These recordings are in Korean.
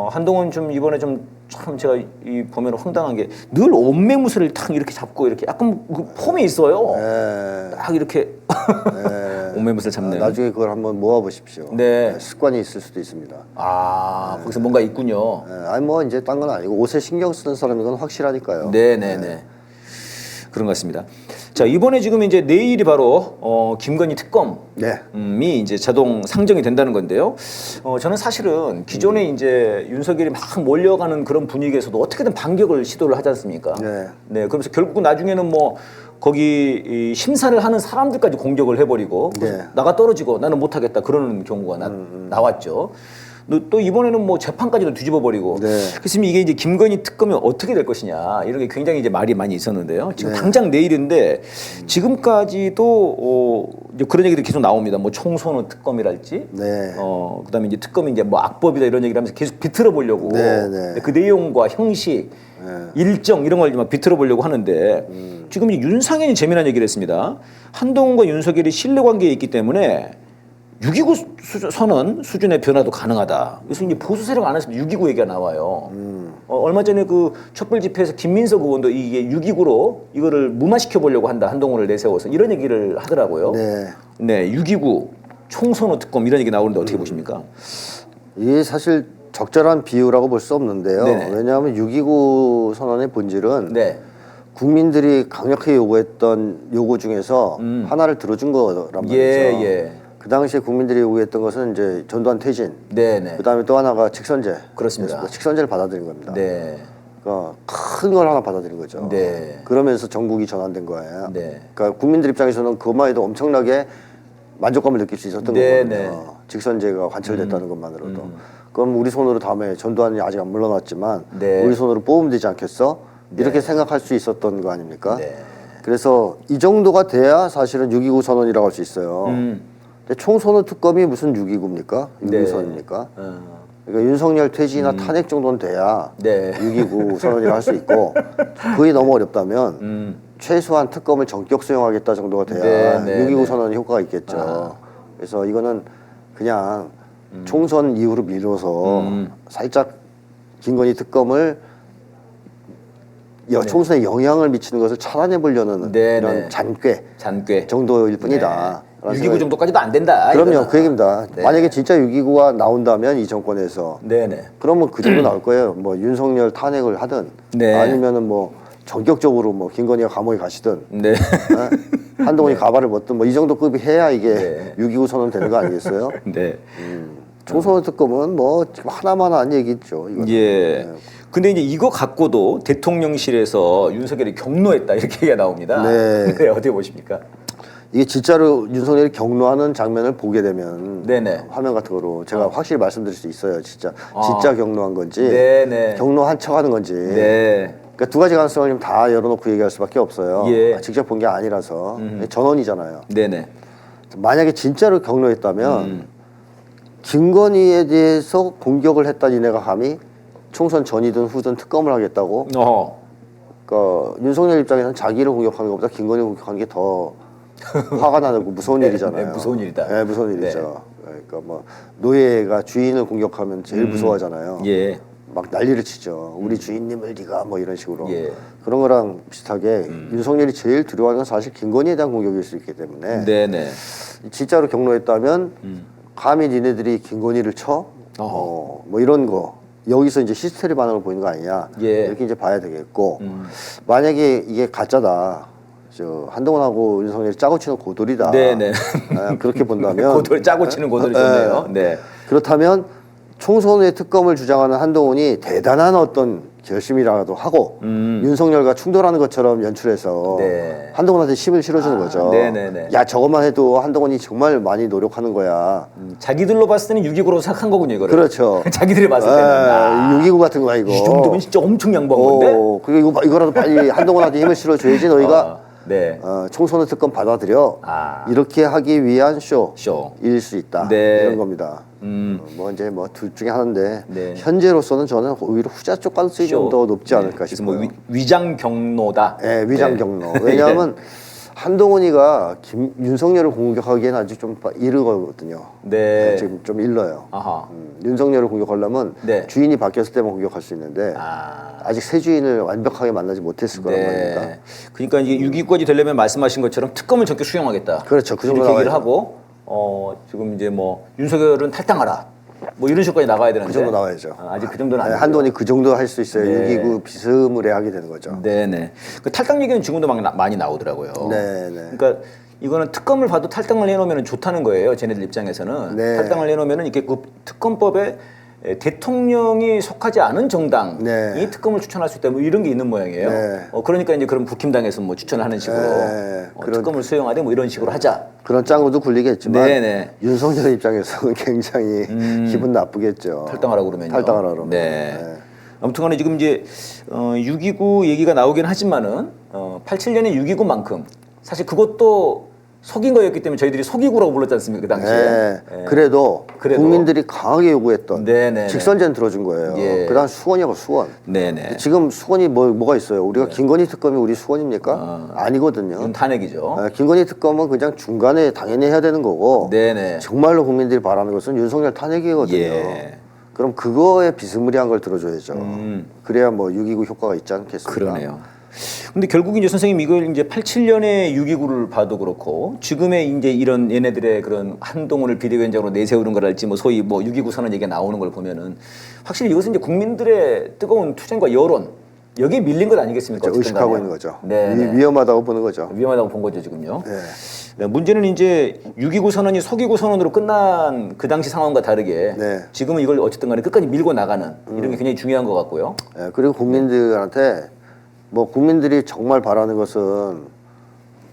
한동훈 좀 이번에 좀 참 제가 이 보면 황당한 게 늘 옷매무새를 탁 이렇게 잡고 이렇게 약간 그 폼이 있어요. 네. 딱 이렇게 네. 옷매무새 잡는. 나중에 그걸 한번 모아보십시오. 네. 습관이 있을 수도 있습니다. 거기서 뭔가 있군요. 아니 뭐 이제 딴 건 아니고 옷에 신경 쓰는 사람인 건 확실하니까요. 네네네. 그런 것 같습니다. 자, 이번에 지금 이제 내일이 바로 김건희 특검이 네. 이제 자동 상정이 된다는 건데요. 저는 사실은 기존에 이제 윤석열이 막 몰려가는 그런 분위기에서도 어떻게든 반격을 시도를 하지 않습니까? 네. 네. 그러면서 결국 나중에는 뭐 거기 이 심사를 하는 사람들까지 공격을 해버리고 네. 나가 떨어지고 나는 못하겠다 그러는 경우가 나왔죠. 또 이번에는 뭐 재판까지도 뒤집어버리고. 네. 그래서 이게 이제 김건희 특검이 어떻게 될 것이냐 이런 게 굉장히 이제 말이 많이 있었는데요. 지금 네. 당장 내일인데 지금까지도 이제 그런 얘기도 계속 나옵니다. 뭐 총선호 특검이랄지, 네. 그다음에 이제 특검이 이제 뭐 악법이다 이런 얘기를 하면서 계속 비틀어 보려고. 네, 네. 그 내용과 형식, 일정 이런 걸 막 비틀어 보려고 하는데 지금 이제 윤상현이 재미난 얘기를 했습니다. 한동훈과 윤석열이 신뢰 관계에 있기 때문에 6.29 선언 수준의 변화도 가능하다. 그래서 이제 보수 세력 안에서 6.29 얘기가 나와요. 얼마 전에 그 촛불 집회에서 김민석 의원도 이게 6.29로 이거를 무마시켜 보려고 한다. 한동훈을 내세워서 이런 얘기를 하더라고요. 네. 네, 6.29 총선호 특검 이런 얘기 나오는데 어떻게 보십니까? 이게 사실 적절한 비유라고 볼 수 없는데요. 네네. 왜냐하면 6.29 선언의 본질은 네, 국민들이 강력하게 요구했던 요구 중에서 하나를 들어준 거란 말이죠. 예. 그 당시에 국민들이 요구했던 것은 이제 전두환 퇴진. 네. 그 다음에 또 하나가 직선제. 그렇습니다. 직선제를 받아들인 겁니다. 네, 그러니까 큰 걸 하나 받아들인 거죠. 네. 그러면서 전국이 전환된 거예요. 네. 그러니까 국민들 입장에서는 그것만 해도 엄청나게 만족감을 느낄 수 있었던 네, 거거든요. 네. 직선제가 관철됐다는 것만으로도. 그럼 우리 손으로 다음에 전두환이 아직 안 물러났지만 네. 우리 손으로 뽑으면 되지 않겠어? 이렇게 생각할 수 있었던 거 아닙니까? 네. 그래서 이 정도가 돼야 사실은 6.29 선언이라고 할 수 있어요. 근데 총선호 특검이 무슨 6.29입니까? 6.29 네. 선언입니까? 그러니까 윤석열 퇴진이나 탄핵 정도는 돼야 네. 6.29 선언이라고 할 수 있고 그게 너무 어렵다면 최소한 특검을 전격 수용하겠다 정도가 돼야 네, 6.29 네. 선언이 효과가 있겠죠. 그래서 이거는 그냥 총선 이후로 미뤄서 살짝 김건희 특검을 총선에 영향을 미치는 것을 차단해 보려는 네, 이런 네. 잔꾀 정도일 뿐이다. 네. 6.29 정도까지도 안 된다. 그럼요. 이거는. 그 얘기입니다. 네. 만약에 진짜 6.29가 나온다면 이 정권에서 네네. 그러면 그 정도 나올 거예요. 뭐 윤석열 탄핵을 하든 네. 아니면은 뭐 전격적으로 뭐 김건희가 감옥에 가시든 네. 한동훈이 가발을 벗든 뭐 이 정도 급이 해야 이게 네. 6.29 선언 되는 거 아니겠어요? 네. 총선 특검은 뭐 지금 하나만 한 얘기죠. 이거는. 예. 네. 근데 이제 이거 갖고도 대통령실에서 윤석열이 경로했다 이렇게 얘기가 나옵니다. 네. 네, 어떻게 보십니까? 이게 진짜로 윤석열이 경로하는 장면을 보게 되면 네네. 화면 같은 거로 제가 확실히 말씀드릴 수 있어요. 진짜 경로한 건지 네네. 경로한 척하는 건지. 네. 그러니까 두 가지 가능성을 지금 다 열어놓고 얘기할 수밖에 없어요. 예. 직접 본 게 아니라서 전원이잖아요. 네네. 만약에 진짜로 경로했다면 김건희에 대해서 공격을 했다 니네가 감히 총선 전이든 후든 특검을 하겠다고. 그러니까 윤석열 입장에서는 자기를 공격하는 것보다 김건희 공격하는 게 더 화가 나고 무서운 일이잖아요. 네, 무서운 일이다. 네, 무서운 일이죠. 그러니까 뭐 노예가 주인을 공격하면 제일 무서워하잖아요. 예. 막 난리를 치죠. 우리 주인님을 네가 뭐 이런 식으로. 예. 그런 거랑 비슷하게 윤석열이 제일 두려워하는 건 사실 김건희에 대한 공격일 수 있기 때문에 네네. 진짜로 경로했다면 감히 니네들이 김건희를 쳐? 뭐 이런 거. 여기서 이제 히스테리 반응을 보이는 거 아니냐. 예. 이렇게 이제 봐야 되겠고 만약에 이게 가짜다. 한동훈하고 윤석열이 짜고 치는 고돌이다. 네네. 그렇게 본다면 고돌 짜고 치는 고돌이 좋네요. 네. 그렇다면 총선의 특검을 주장하는 한동훈이 대단한 어떤 결심이라도 하고 윤석열과 충돌하는 것처럼 연출해서 네. 한동훈한테 힘을 실어주는 거죠. 네네네. 야 저것만 해도 한동훈이 정말 많이 노력하는 거야. 자기들로 봤을 때는 6.29로 생각한 거군요, 이거를. 그렇죠. 자기들이 봤을 때는. 6.29 같은 거야 이거. 이 정도면 진짜 엄청 양보한 건데? 그리고 이거라도 빨리 한동훈한테 힘을 실어줘야지 너희가 네. 총선의 특검 받아들여. 이렇게 하기 위한 쇼일 수 있다. 네. 이런 겁니다. 뭐 이제 뭐 둘 중에 하나인데 네. 현재로서는 저는 오히려 후자 쪽 가능성이 좀 더 높지 않을까 그래서 싶어요. 뭐 위장 경로다. 네, 위장 경로. 왜냐하면 한동훈이가 윤석열을 공격하기에는 아직 좀 이르거든요. 네. 지금 좀 일러요. 아하. 윤석열을 공격하려면 네. 주인이 바뀌었을 때만 공격할 수 있는데 아직 새 주인을 완벽하게 만나지 못했을 거란 말입니다. 그러니까 이게 6.29까지 되려면 말씀하신 것처럼 특검을 전격 수용하겠다. 그렇죠. 그 정도 이렇게 얘기를 나와야죠. 하고 지금 이제 뭐 윤석열은 탈당하라. 뭐 이런 식까지 나가야 되는데 그 정도 나와야죠. 아직 그 정도는 아니에요. 한동훈이 그 정도 할 수 있어요. 네. 6.29 비스무리하게 되는 거죠. 네네. 그 탈당 얘기는 지금도 많이 나오더라고요. 네네. 그러니까 이거는 특검을 봐도 탈당을 해놓으면 좋다는 거예요. 쟤네들 입장에서는. 네. 탈당을 해놓으면 이게 그 특검법에 대통령이 속하지 않은 정당이 네. 특검을 추천할 수 있다. 뭐 이런 게 있는 모양이에요. 네. 그러니까 이제 그럼 국힘당에서 뭐 추천을 하는 식으로 네. 특검을 수용하되 뭐 이런 식으로 하자. 그런 짱구도 굴리겠지만 네네. 윤석열 입장에서는 굉장히 기분 나쁘겠죠. 탈당하라고 그러면요. 탈당하라 그러면. 네. 아무튼간에 지금 이제 6.29 얘기가 나오긴 하지만은 87년에 6.29만큼 사실 그것도 속인 거였기 때문에 저희들이 속이고라고 불렀지 않습니까 그 당시에. 네. 네. 그래도 국민들이 강하게 요구했던 네네네. 직선제는 들어준 거예요. 예. 그다음 수원이하고 수원. 네네. 지금 수원이 뭐가 있어요? 우리가 김건희 특검이 우리 수원입니까? 아니거든요. 이건 탄핵이죠. 네, 김건희 특검은 그냥 중간에 당연히 해야 되는 거고 네네. 정말로 국민들이 바라는 것은 윤석열 탄핵이거든요. 예. 그럼 그거에 비스무리한 걸 들어줘야죠. 그래야 뭐 6.29 효과가 있지 않겠습니까? 그러네요. 근데 결국 이제 선생님 이걸 이제 87년에 6.29를 봐도 그렇고 지금의 이제 이런 얘네들의 그런 한동훈을 비대위원장으로 내세우는 거랄지 뭐 소위 뭐 6.29 선언 얘기가 나오는 걸 보면은 확실히 이것은 이제 국민들의 뜨거운 투쟁과 여론 여기에 밀린 것 아니겠습니까? 그렇죠. 어쨌든 의식하고 간에. 있는 거죠. 네. 위험하다고 보는 거죠. 위험하다고 본 거죠 지금요. 네. 네, 문제는 이제 6.29 선언이 속이고 선언으로 끝난 그 당시 상황과 다르게 네. 지금은 이걸 어쨌든 간에 끝까지 밀고 나가는 이런 게 굉장히 중요한 것 같고요. 네, 그리고 국민들한테 뭐 국민들이 정말 바라는 것은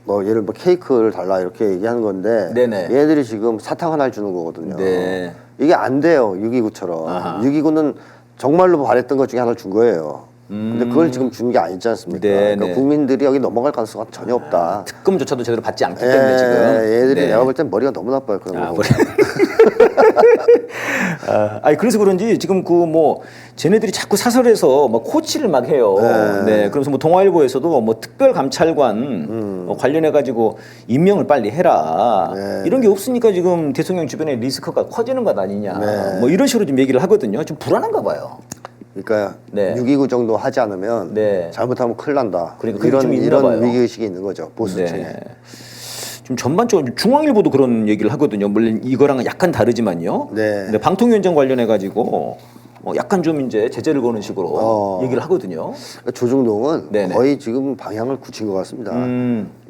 뭐 예를 뭐 케이크를 달라 이렇게 얘기하는 건데 네네. 얘네들이 지금 사탕 하나를 주는 거거든요. 네. 이게 안 돼요. 6.29처럼. 6.29는 정말로 바랬던 것 중에 하나 준 거예요. 근데 그걸 지금 준 게 아니지 않습니까? 네, 그러니까 네. 국민들이 여기 넘어갈 가능성은 전혀 없다. 특검조차도 제대로 받지 않기 때문에 지금. 얘들이 네. 내가 볼 땐 머리가 너무 나빠요. 그런 거 보면. 아니 그래서 그런지 지금 그 뭐 쟤네들이 자꾸 사설에서 막 코치를 막 해요. 네. 그래서 뭐 동아일보에서도 뭐 특별감찰관 관련해 가지고 임명을 빨리 해라. 이런 게 없으니까 지금 대통령 주변에 리스크가 커지는 것 아니냐. 뭐 이런 식으로 좀 얘기를 하거든요. 좀 불안한가 봐요. 그러니까 네. 6.29 정도 하지 않으면 네. 잘못하면 큰일 난다. 그러니까 그게 좀 있나 봐요. 이런 위기의식이 있는 거죠. 보수층에. 네. 좀 전반적으로 중앙일보도 그런 얘기를 하거든요. 물론 이거랑은 약간 다르지만요. 네. 근데 방통위원장 관련해 가지고 약간 좀 이제 제재를 거는 식으로 얘기를 하거든요. 그러니까 조중동은 네네. 거의 지금 방향을 굳힌 것 같습니다.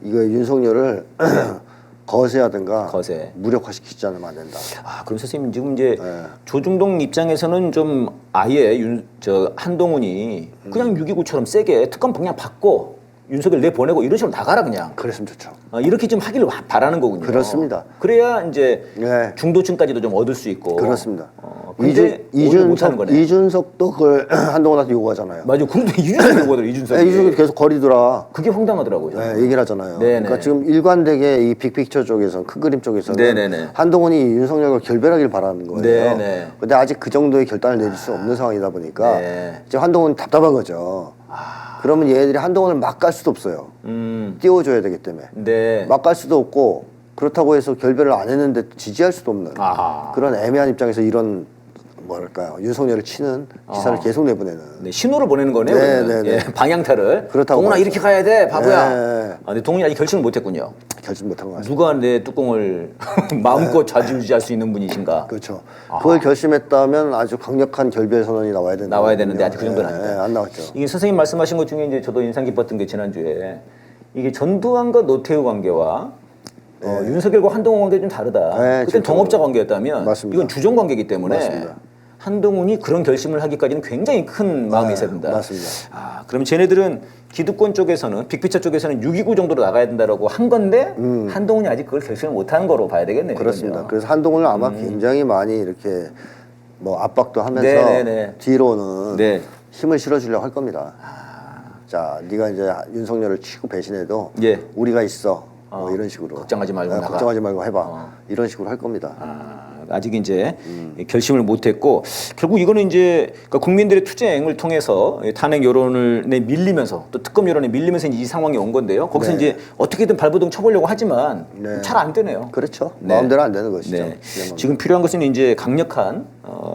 이거 윤석열을 거세하든가 거세. 무력화시키지 않으면 안 된다. 아, 그럼 선생님 지금 이제 조중동 입장에서는 좀 아예 한동훈이 그냥 6.29처럼 세게 특검 그냥 받고 윤석열 내보내고 이런 식으로 나가라 그냥. 그랬으면 좋죠. 이렇게 좀 하기를 바라는 거군요. 그렇습니다. 그래야 이제 네. 중도층까지도 좀 얻을 수 있고. 그렇습니다. 근데 오늘 못하는 거네. 이준석도 그걸 한동훈한테 요구하잖아요. 맞아. 그런데 이준석이 요구하더라. 이준석이. 네, 이준석이 계속 거리더라. 그게 황당하더라고요. 네, 얘기를 하잖아요. 네네. 그러니까 지금 일관되게 이 빅픽처 쪽에서는 큰 그림 쪽에서는 네네네. 한동훈이 윤석열과 결별하길 바라는 거예요. 네네. 근데 아직 그 정도의 결단을 내릴 수 없는 상황이다 보니까 네. 지금 한동훈 답답한 거죠. 그러면 얘네들이 한동훈을 막 갈 수도 없어요. 띄워줘야 되기 때문에. 네. 막 갈 수도 없고 그렇다고 해서 결별을 안 했는데 지지할 수도 없는 아하. 그런 애매한 입장에서 이런 뭐랄까요 윤석열을 치는 기사를 계속 내보내는. 네, 신호를 보내는 거네요. 네, 그러면. 네, 네. 예, 방향타를. 그렇다고 동훈아 말이죠. 이렇게 가야 돼, 바보야. 네. 근데 동훈이 아직 결심을 못했군요. 결심 못한 것 같습니다. 누가 내 뚜껑을 마음껏 좌지우지할 수 있는 분이신가? 그렇죠. 그걸 결심했다면 아주 강력한 결별 선언이 나와야 되는데. 나와야 되는데 아직 그 정도는 네, 아니다. 안 나왔죠. 이게 선생님 말씀하신 것 중에 이제 저도 인상 깊었던 게 지난주에 이게 전두환과 노태우 관계와 윤석열과 한동훈 관계 좀 다르다. 네, 그때 진짜로. 동업자 관계였다면 맞습니다. 이건 주종 관계이기 때문에 맞습니다. 한동훈이 그런 결심을 하기까지는 굉장히 큰 마음이 있어야 된다. 맞습니다. 아, 그럼 쟤네들은 기득권 쪽에서는 빅피처 쪽에서는 6.29 정도로 나가야 된다라고 한 건데 한동훈이 아직 그걸 결심을 못한 거로 봐야 되겠네요. 그렇습니다. 그건요. 그래서 한동훈을 아마 굉장히 많이 이렇게 뭐 압박도 하면서 네네네. 뒤로는 네. 힘을 실어주려고 할 겁니다. 자, 네가 이제 윤석열을 치고 배신해도 예. 우리가 있어. 뭐 이런 식으로. 걱정하지 말고 나가. 걱정하지 말고 해봐. 이런 식으로 할 겁니다. 아직 이제 결심을 못했고 결국 이거는 이제 그러니까 국민들의 투쟁을 통해서 탄핵 여론을 밀리면서 또 특검 여론에 밀리면서 이 상황이 온 건데요. 거기서 네. 이제 어떻게든 발버둥 쳐보려고 하지만 네. 잘 안 되네요. 그렇죠. 네. 마음대로 안 되는 것이죠. 네. 지금 필요한 것은 이제 강력한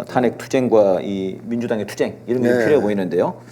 탄핵 투쟁과 이 민주당의 투쟁 이런 게 네. 필요해 보이는데요.